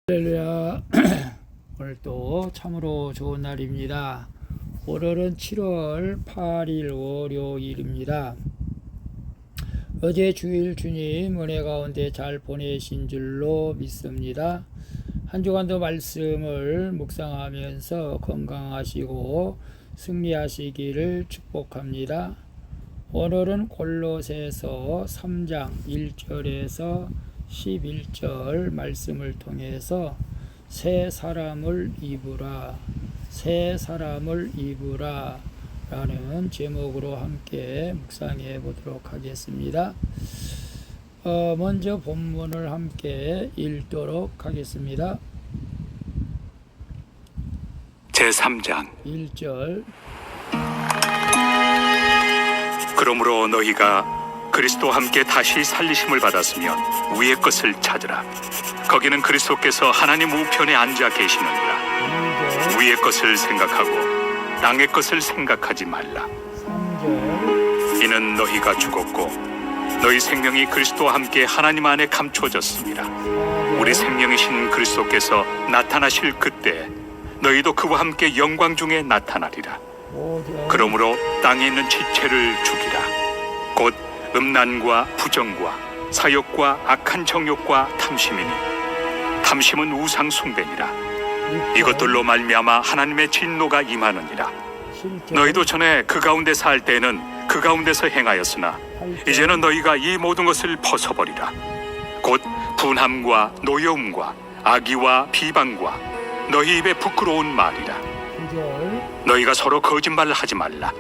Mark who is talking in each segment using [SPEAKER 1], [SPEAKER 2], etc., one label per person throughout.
[SPEAKER 1] 할렐루야. 오늘 또 참으로 좋은 날입니다. 오늘은 7월 8일 월요일입니다. 어제 주일 주님 은혜 가운데 잘 보내신 줄로 믿습니다. 한 주간도 말씀을 묵상하면서 건강하시고 승리하시기를 축복합니다. 오늘은 골로새서 3장 1절에서 11절 말씀을 통해서 새 사람을 입으라, 새 사람을 입으라 라는 제목으로 함께 묵상해 보도록 하겠습니다. 먼저 본문을 함께 읽도록 하겠습니다.
[SPEAKER 2] 제3장
[SPEAKER 1] 1절.
[SPEAKER 2] 그러므로 너희가 그리스도와 함께 다시 살리심을 받았으면 위의 것을 찾으라. 거기는 그리스도께서 하나님 우편에 앉아 계시느니라.
[SPEAKER 1] 2절.
[SPEAKER 2] 위의 것을 생각하고 땅의 것을 생각하지 말라.
[SPEAKER 1] 3절.
[SPEAKER 2] 이는 너희가 죽었고 너희 생명이 그리스도와 함께 하나님 안에 감춰졌습니다.
[SPEAKER 1] 4절.
[SPEAKER 2] 우리 생명이신 그리스도께서 나타나실 그때 너희도 그와 함께 영광 중에 나타나리라.
[SPEAKER 1] 5절.
[SPEAKER 2] 그러므로 땅에 있는 지체를 죽이라. 곧 음란과 부정과 사욕과 악한 정욕과 탐심이니 탐심은 우상 숭배니라.
[SPEAKER 1] 6절.
[SPEAKER 2] 이것들로 말미암아 하나님의 진노가 임하느니라.
[SPEAKER 1] 7절.
[SPEAKER 2] 너희도 전에 그 가운데 살 때에는 그 가운데서 행하였으나
[SPEAKER 1] 8절.
[SPEAKER 2] 이제는 너희가 이 모든 것을 벗어버리라. 곧 분함과 노여움과 악의와 비방과 너희 입에 부끄러운 말이라.
[SPEAKER 1] 9절.
[SPEAKER 2] 너희가 서로 거짓말을 하지 말라.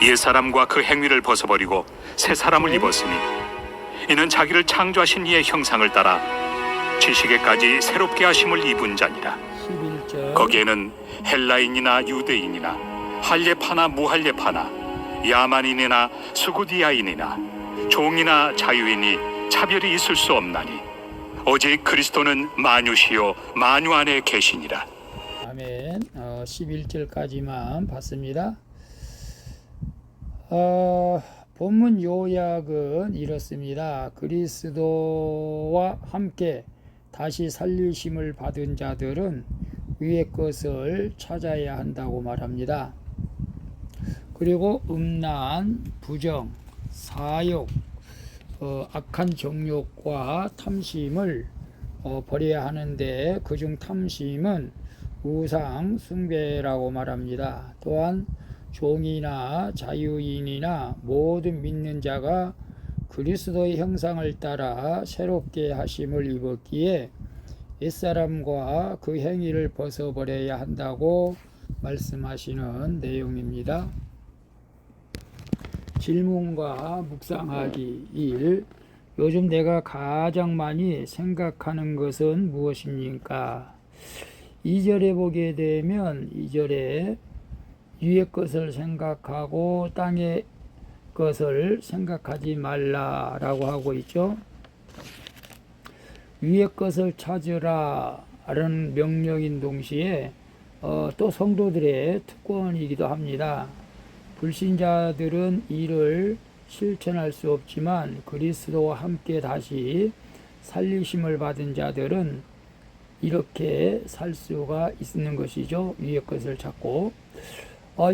[SPEAKER 2] 옛사람과 그 행위를 벗어버리고 새 사람을 입었으니 이는 자기를 창조하신 이의 형상을 따라 지식에까지 새롭게 하심을 입은 자니라.
[SPEAKER 1] 11절.
[SPEAKER 2] 거기에는 헬라인이나 유대인이나 할례파나 무할례파나 야만인이나 수구디아인이나 종이나 자유인이 차별이 있을 수 없나니 오직 그리스도는 만유시요 만유 안에 계시니라.
[SPEAKER 1] 아멘. 11절까지만 봤습니다. 본문 요약은 이렇습니다. 그리스도와 함께 다시 살리심을 받은 자들은 위의 것을 찾아야 한다고 말합니다. 그리고 음란, 부정, 사욕, 악한 정욕과 탐심을 버려야 하는데 그중 탐심은 우상 숭배라고 말합니다. 또한 종이나 자유인이나 모든 믿는 자가 그리스도의 형상을 따라 새롭게 하심을 입었기에 옛사람과 그 행위를 벗어버려야 한다고 말씀하시는 내용입니다. 질문과 묵상하기 1. 요즘 내가 가장 많이 생각하는 것은 무엇입니까? 2절에 보게 되면 2절에 위의 것을 생각하고 땅의 것을 생각하지 말라라고 하고 있죠. 위의 것을 찾으라 라는 명령인 동시에 또 성도들의 특권이기도 합니다. 불신자들은 이를 실천할 수 없지만 그리스도와 함께 다시 살리심을 받은 자들은 이렇게 살 수가 있는 것이죠. 위의 것을 찾고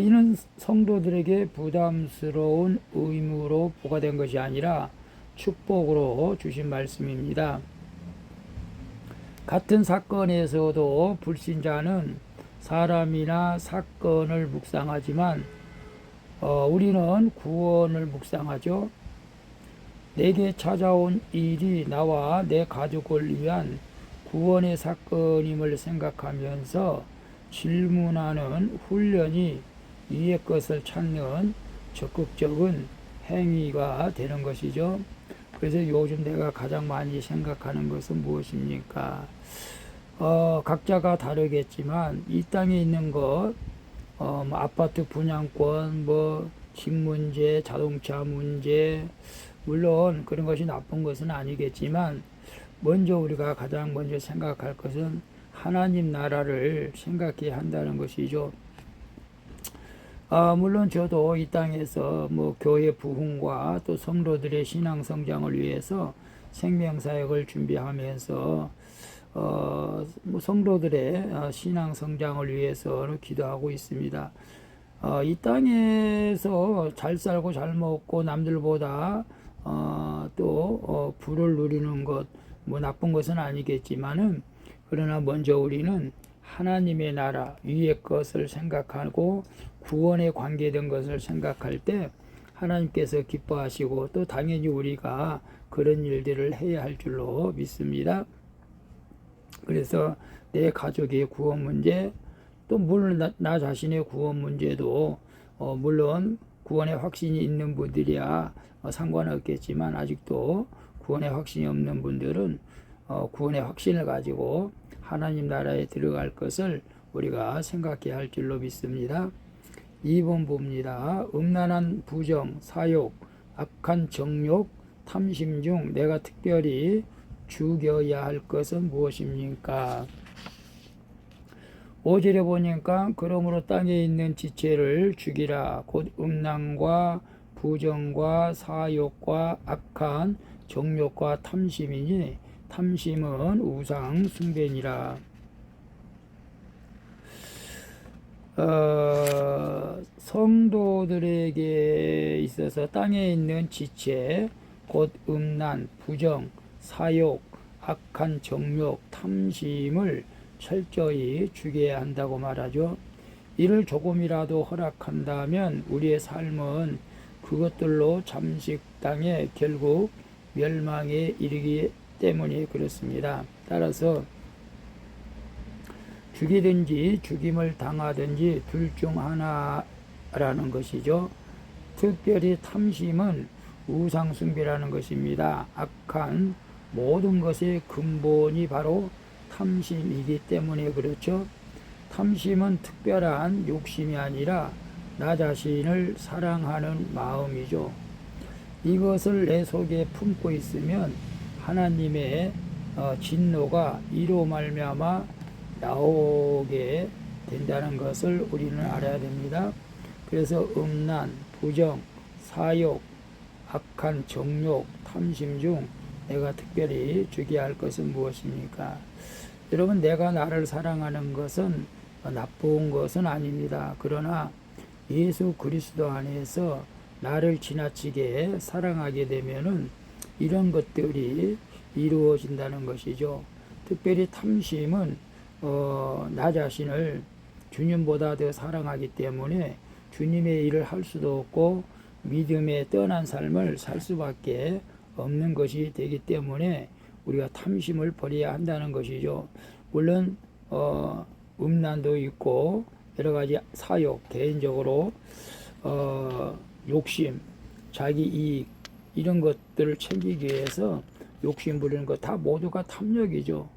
[SPEAKER 1] 이는 성도들에게 부담스러운 의무로 부과된 것이 아니라 축복으로 주신 말씀입니다. 같은 사건에서도 불신자는 사람이나 사건을 묵상하지만 우리는 구원을 묵상하죠. 내게 찾아온 일이 나와 내 가족을 위한 구원의 사건임을 생각하면서 질문하는 훈련이 위의 것을 찾는 적극적인 행위가 되는 것이죠. 그래서 요즘 내가 가장 많이 생각하는 것은 무엇입니까? 각자가 다르겠지만 이 땅에 있는 것, 아파트 분양권, 집 문제, 자동차 문제, 물론 그런 것이 나쁜 것은 아니겠지만 먼저 우리가 가장 먼저 생각할 것은 하나님 나라를 생각해야 한다는 것이죠. 물론 저도 이 땅에서 교회 부흥과 또 성도들의 신앙 성장을 위해서 생명사역을 준비하면서 뭐 성도들의 신앙 성장을 위해서 기도하고 있습니다. 이 땅에서 잘 살고 잘 먹고 남들보다 또 부를 누리는 것, 뭐 나쁜 것은 아니겠지만은, 그러나 먼저 우리는 하나님의 나라 위의 것을 생각하고 구원에 관계된 것을 생각할 때 하나님께서 기뻐하시고, 또 당연히 우리가 그런 일들을 해야 할 줄로 믿습니다. 그래서 내 가족의 구원 문제, 또 물론 나 자신의 구원 문제도 물론 구원의 확신이 있는 분들이야 상관없겠지만, 아직도 구원의 확신이 없는 분들은 구원의 확신을 가지고 하나님 나라에 들어갈 것을 우리가 생각해야 할 줄로 믿습니다. 2번 봅니다. 음란한 부정, 사욕, 악한 정욕, 탐심 중 내가 특별히 죽여야 할 것은 무엇입니까? 5절에 보니까 그러므로 땅에 있는 지체를 죽이라. 곧 음란과 부정과 사욕과 악한 정욕과 탐심이니 탐심은 우상 숭배니라. 성도들에게 있어서 땅에 있는 지체, 곧 음란, 부정, 사욕, 악한 정욕, 탐심을 철저히 죽여야 한다고 말하죠. 이를 조금이라도 허락한다면 우리의 삶은 그것들로 잠식당해 결국 멸망에 이르기 때문에 그렇습니다. 따라서 죽이든지 죽임을 당하든지 둘 중 하나라는 것이죠. 특별히 탐심은 우상숭배라는 것입니다. 악한 모든 것의 근본이 바로 탐심이기 때문에 그렇죠. 탐심은 특별한 욕심이 아니라 나 자신을 사랑하는 마음이죠. 이것을 내 속에 품고 있으면 하나님의 진노가 이로 말미암아 나오게 된다는 것을 우리는 알아야 됩니다. 그래서 음란, 부정, 사욕, 악한 정욕, 탐심 중 내가 특별히 죽여야 할 것은 무엇입니까? 여러분, 내가 나를 사랑하는 것은 나쁜 것은 아닙니다. 그러나 예수 그리스도 안에서 나를 지나치게 사랑하게 되면은 이런 것들이 이루어진다는 것이죠. 특별히 탐심은 나 자신을 주님보다 더 사랑하기 때문에 주님의 일을 할 수도 없고 믿음에 떠난 삶을 살 수밖에 없는 것이 되기 때문에 우리가 탐심을 버려야 한다는 것이죠. 물론 음란도 있고 여러 가지 사욕, 개인적으로 욕심, 자기 이익 이런 것들을 챙기기 위해서 욕심 부리는 것 다 모두가 탐욕이죠.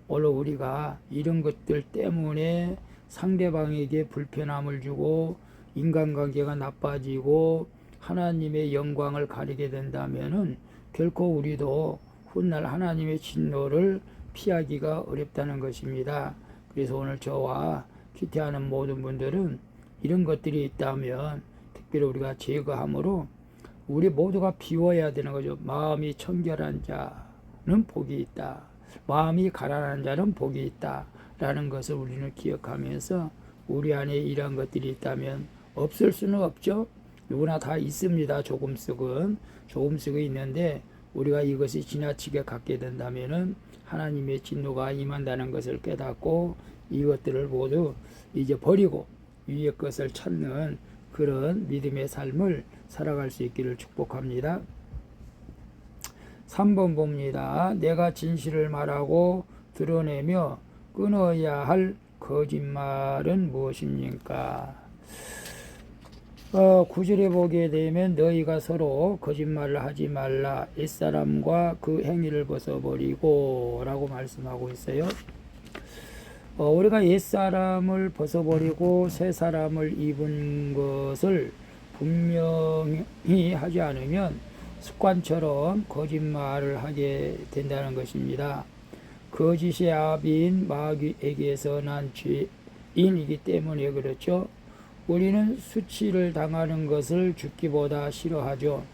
[SPEAKER 1] 오늘 우리가 이런 것들 때문에 상대방에게 불편함을 주고 인간관계가 나빠지고 하나님의 영광을 가리게 된다면은 결코 우리도 훗날 하나님의 진노를 피하기가 어렵다는 것입니다. 그래서 오늘 저와 기태하는 모든 분들은 이런 것들이 있다면 특별히 우리가 제거함으로 우리 모두가 비워야 되는 거죠. 마음이 청결한 자는 복이 있다. 마음이 가난한 자는 복이 있다. 라는 것을 우리는 기억하면서 우리 안에 이러한 것들이 있다면 없을 수는 없죠. 누구나 다 있습니다. 조금씩은 있는데 우리가 이것이 지나치게 갖게 된다면은 하나님의 진노가 임한다는 것을 깨닫고 이것들을 모두 이제 버리고 위의 것을 찾는 그런 믿음의 삶을 살아갈 수 있기를 축복합니다. 3번 봅니다. 내가 진실을 말하고 드러내며 끊어야 할 거짓말은 무엇입니까? 9절에 보게 되면 너희가 서로 거짓말을 하지 말라. 옛사람과 그 행위를 벗어버리고 라고 말씀하고 있어요. 우리가 옛사람을 벗어버리고 새사람을 입은 것을 분명히 하지 않으면 습관처럼 거짓말을 하게 된다는 것입니다. 거짓의 아비인 마귀에게서 난 죄인이기 때문에 그렇죠. 우리는 수치를 당하는 것을 죽기보다 싫어하죠.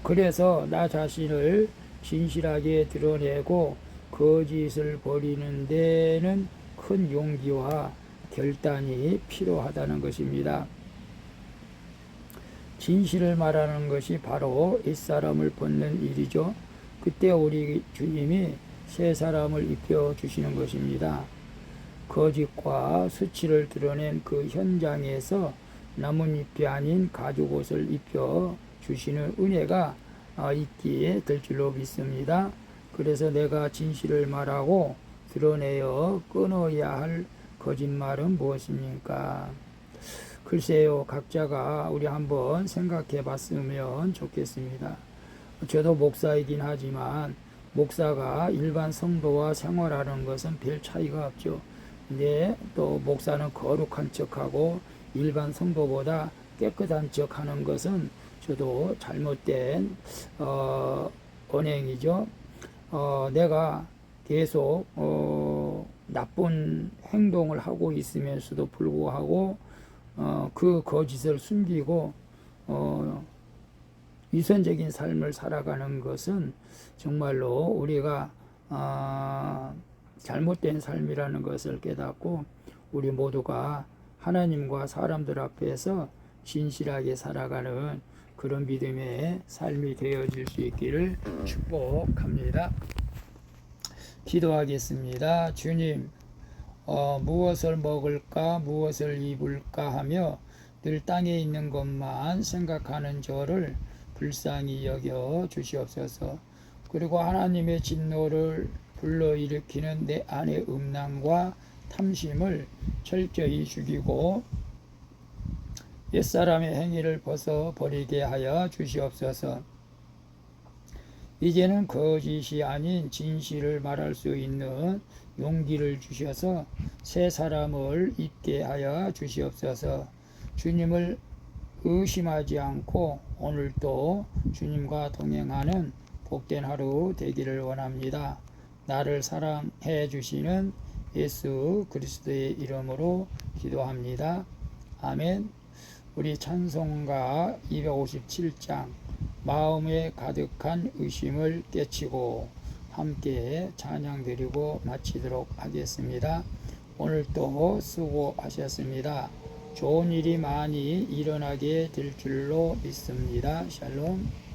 [SPEAKER 1] 그래서 나 자신을 진실하게 드러내고 거짓을 버리는 데는 큰 용기와 결단이 필요하다는 것입니다. 진실을 말하는 것이 바로 옛사람을 벗는 일이죠. 그때 우리 주님이 새 사람을 입혀 주시는 것입니다. 거짓과 수치를 드러낸 그 현장에서 나뭇잎이 아닌 가죽옷을 입혀 주시는 은혜가 있기에 될 줄로 믿습니다. 그래서 내가 진실을 말하고 드러내어 끊어야 할 거짓말은 무엇입니까? 글쎄요, 각자가 우리 한번 생각해 봤으면 좋겠습니다. 저도 목사이긴 하지만 목사가 일반 성도와 생활하는 것은 별 차이가 없죠. 근데 또 목사는 거룩한 척하고 일반 성도보다 깨끗한 척하는 것은 저도 잘못된 언행이죠. 내가 계속 나쁜 행동을 하고 있으면서도 불구하고 그 거짓을 숨기고 위선적인 삶을 살아가는 것은 정말로 우리가 잘못된 삶이라는 것을 깨닫고 우리 모두가 하나님과 사람들 앞에서 진실하게 살아가는 그런 믿음의 삶이 되어질 수 있기를 축복합니다. 기도하겠습니다. 주님, 무엇을 먹을까 무엇을 입을까 하며 늘 땅에 있는 것만 생각하는 저를 불쌍히 여겨 주시옵소서. 그리고 하나님의 진노를 불러일으키는 내 안의 음란과 탐심을 철저히 죽이고 옛사람의 행위를 벗어버리게 하여 주시옵소서. 이제는 거짓이 아닌 진실을 말할 수 있는 용기를 주셔서 새 사람을 입게 하여 주시옵소서. 주님을 의심하지 않고 오늘도 주님과 동행하는 복된 하루 되기를 원합니다. 나를 사랑해 주시는 예수 그리스도의 이름으로 기도합니다. 아멘. 우리 찬송가 257장 마음에 가득한 의심을 깨치고 함께 찬양 드리고 마치도록 하겠습니다. 오늘도 수고하셨습니다. 좋은 일이 많이 일어나게 될 줄로 믿습니다. 샬롬.